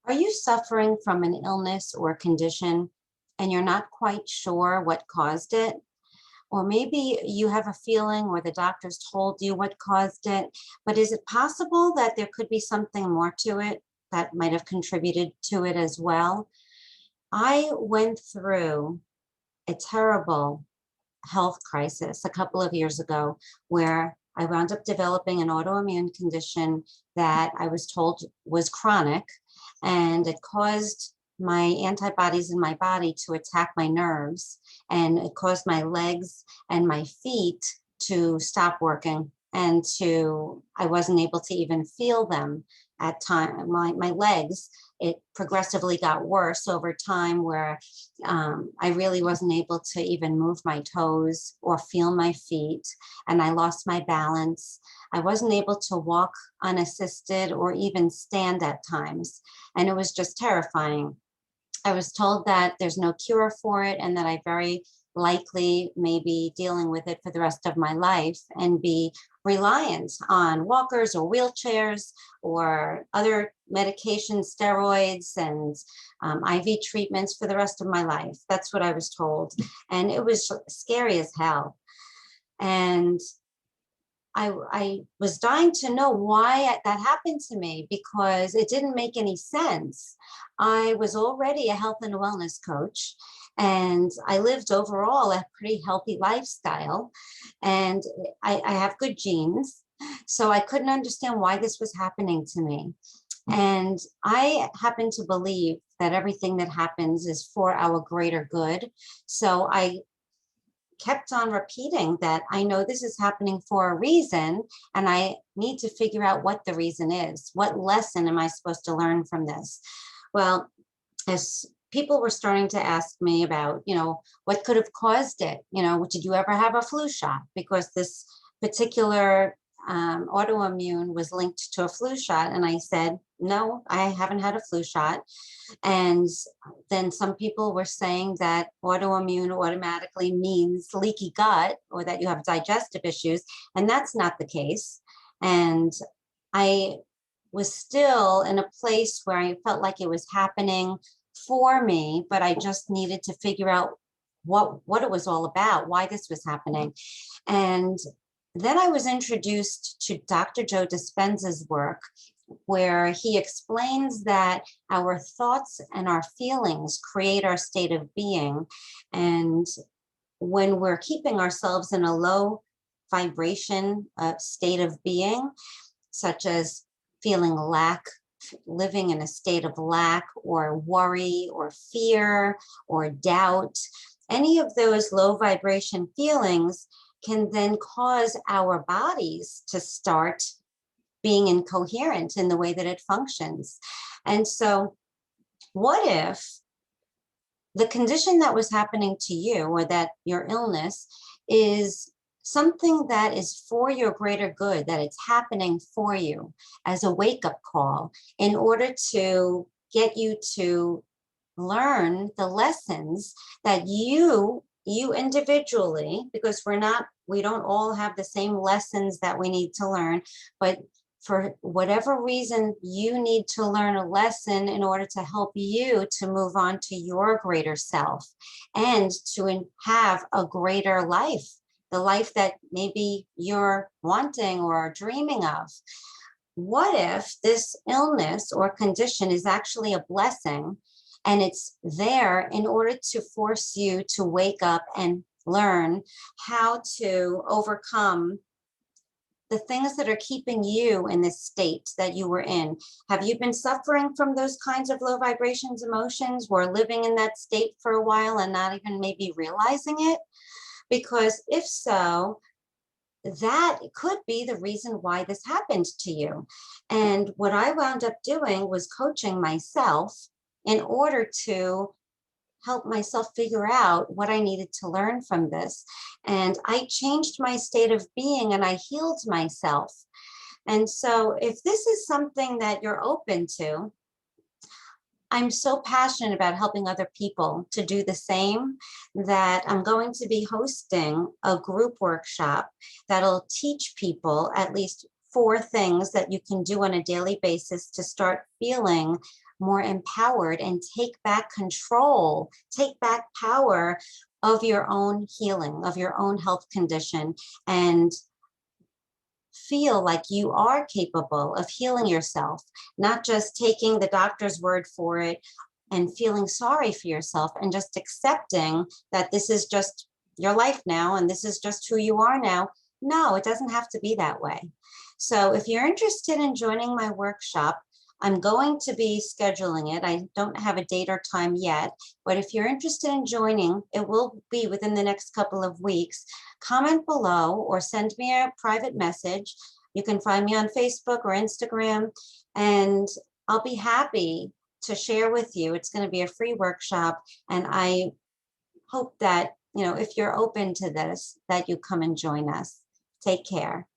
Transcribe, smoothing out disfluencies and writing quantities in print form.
Are you suffering from an illness or condition and you're not quite sure what caused it? Or maybe you have a feeling or the doctors told you what caused it, but is it possible that there could be something more to it that might have contributed to it as well? I went through a terrible health crisis a couple of years ago where I wound up developing an autoimmune condition that I was told was chronic, and it caused my antibodies in my body to attack my nerves, and it caused my legs and my feet to stop working, and to I wasn't able to even feel them at time. My legs, it progressively got worse over time where I really wasn't able to even move my toes or feel my feet, and I lost my balance. I wasn't able to walk unassisted or even stand at times, and it was just terrifying. I was told that there's no cure for it and that I very likely may be dealing with it for the rest of my life and be reliant on walkers or wheelchairs or other medications, steroids, and IV treatments for the rest of my life. That's what I was told. And it was scary as hell. And I was dying to know why that happened to me because it didn't make any sense. I was already a health and wellness coach, and I lived overall a pretty healthy lifestyle, and I have good genes. So I couldn't understand why this was happening to me. And I happen to believe that everything that happens is for our greater good. So I kept on repeating that I know this is happening for a reason, and I need to figure out what the reason is. What lesson am I supposed to learn from this? Well, as people were starting to ask me about, what could have caused it? Did you ever have a flu shot? Because this particular autoimmune was linked to a flu shot. And I said, no, I haven't had a flu shot. And then some people were saying that autoimmune automatically means leaky gut or that you have digestive issues. And that's not the case. And I was still in a place where I felt like it was happening for me, but I just needed to figure out what it was all about, why this was happening. And then I was introduced to Dr. Joe Dispenza's work, where he explains that our thoughts and our feelings create our state of being. And when we're keeping ourselves in a low vibration state of being, such as feeling lack, living in a state of lack or worry or fear or doubt, any of those low vibration feelings can then cause our bodies to start being incoherent in the way that it functions. And so, what if the condition that was happening to you or that your illness is something that is for your greater good, that it's happening for you as a wake up call in order to get you to learn the lessons that you individually, because we don't all have the same lessons that we need to learn, but for whatever reason, you need to learn a lesson in order to help you to move on to your greater self and to have a greater life, the life that maybe you're wanting or dreaming of. What if this illness or condition is actually a blessing and it's there in order to force you to wake up and learn how to overcome the things that are keeping you in this state that you were in? Have you been suffering from those kinds of low vibrations emotions or living in that state for a while and not even maybe realizing it? Because if so, that could be the reason why this happened to you. And what I wound up doing was coaching myself in order to help myself figure out what I needed to learn from this. And I changed my state of being and I healed myself. And so, if this is something that you're open to, I'm so passionate about helping other people to do the same that I'm going to be hosting a group workshop that'll teach people at least 4 things that you can do on a daily basis to start feeling more empowered and take back control, take back power of your own healing, of your own health condition, and feel like you are capable of healing yourself, not just taking the doctor's word for it and feeling sorry for yourself and just accepting that this is just your life now and this is just who you are now. No, it doesn't have to be that way. So if you're interested in joining my workshop, I'm going to be scheduling it. I don't have a date or time yet, but if you're interested in joining, it will be within the next couple of weeks. Comment below or send me a private message. You can find me on Facebook or Instagram, and I'll be happy to share with you. It's going to be a free workshop, and I hope that, if you're open to this, that you come and join us. Take care.